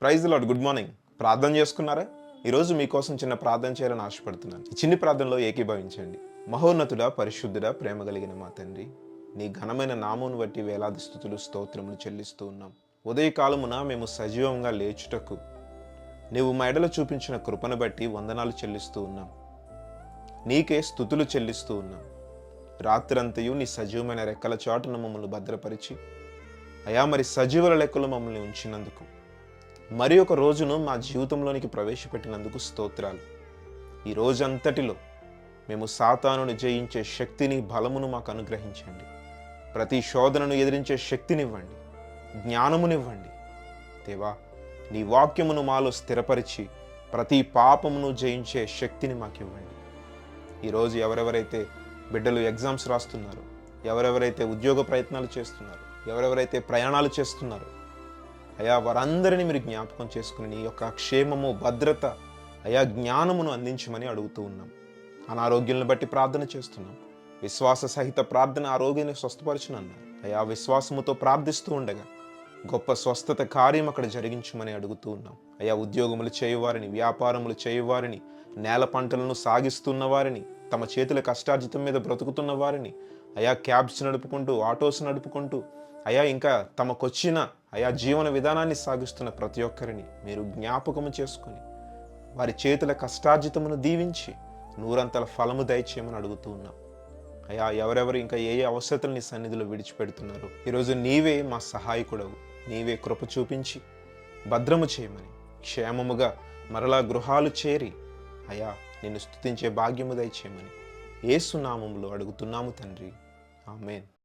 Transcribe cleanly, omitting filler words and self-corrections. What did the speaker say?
Praise lord. Good morning. ప్రార్థన చేసుకున్నారా? ఈరోజు మీకోసం చిన్న ప్రార్థన చేయాలని ఆశపడుతున్నాను. ఈ చిన్ని ప్రార్థనలో ఏకీభవించండి. మహోన్నతుడా, పరిశుద్ధుడా, ప్రేమ కలిగిన మా తండ్రి, నీ ఘనమైన నామమును బట్టి వేలాది స్తుతులు స్తోత్రములు చెల్లిస్తూ ఉన్నాం. ఉదయకాలమున మేము సజీవంగా లేచుటకు నీవు మా ఎడల చూపించిన కృపను బట్టి వందనాలు చెల్లిస్తూ ఉన్నాం. నీకే స్తుతులు చెల్లిస్తూ ఉన్నాం. రాత్రంతయు నీ సజీవమైన రెక్కల చాటున మమ్మల్ని భద్రపరిచి అయా మరి సజీవుల లెక్కలు మమ్మల్ని ఉంచినందుకు, మరి ఒక రోజును మా జీవితంలోనికి ప్రవేశపెట్టినందుకు స్తోత్రాలు. ఈ రోజంతటిలో మేము సాతానుని జయించే శక్తిని, బలమును మాకు అనుగ్రహించండి. ప్రతి శోధనను ఎదిరించే శక్తినివ్వండి, జ్ఞానమునివ్వండి. దేవా, నీ వాక్యమును మాలో స్థిరపరిచి ప్రతి పాపమును జయించే శక్తిని మాకు ఇవ్వండి. ఈరోజు ఎవరెవరైతే బిడ్డలు ఎగ్జామ్స్ రాస్తున్నారో, ఎవరెవరైతే ఉద్యోగ ప్రయత్నాలు చేస్తున్నారో, ఎవరెవరైతే ప్రయాణాలు చేస్తున్నారో, అయా వారందరినీ మీరు జ్ఞాపకం చేసుకుని నీ యొక్క క్షేమము, భద్రత, అయా జ్ఞానమును అందించమని అడుగుతూ ఉన్నాం. అనారోగ్యాలను బట్టి ప్రార్థన చేస్తున్నాం. విశ్వాస సహిత ప్రార్థన ఆరోగ్యాన్ని స్వస్థపరచునన్నారు. అయా విశ్వాసముతో ప్రార్థిస్తూ ఉండగా గొప్ప స్వస్థత కార్యం అక్కడ జరిగించమని అడుగుతూ ఉన్నాం. అయా ఉద్యోగములు చేయువారిని, వ్యాపారములు చేయువారిని, నేల పంటలను సాగిస్తున్న వారిని, తమ చేతుల కష్టార్జితం మీద బ్రతుకుతున్న వారిని, అయా క్యాబ్స్ నడుపుకుంటూ, ఆటోస్ నడుపుకుంటూ, అయా ఇంకా తమకొచ్చిన అయా జీవన విధానాన్ని సాగిస్తున్న ప్రతి ఒక్కరిని మీరు జ్ఞాపకము చేసుకుని వారి చేతుల కష్టార్జితమును దీవించి నూరంతల ఫలము దయచేయమని అడుగుతూ ఉన్నాం. అయా ఎవరెవరు ఇంకా ఏ అవసరతలు నీ సన్నిధిలో విడిచిపెడుతున్నారు, ఈరోజు నీవే మా సహాయకుడవు. నీవే కృప చూపించి భద్రము చేయమని, క్షేమముగా మరలా గృహాలు చేరి అయా నిన్ను స్తుతించే భాగ్యము దయచేయమని యేసు నామములో అడుగుతున్నాము తండ్రి. ఆమేన్.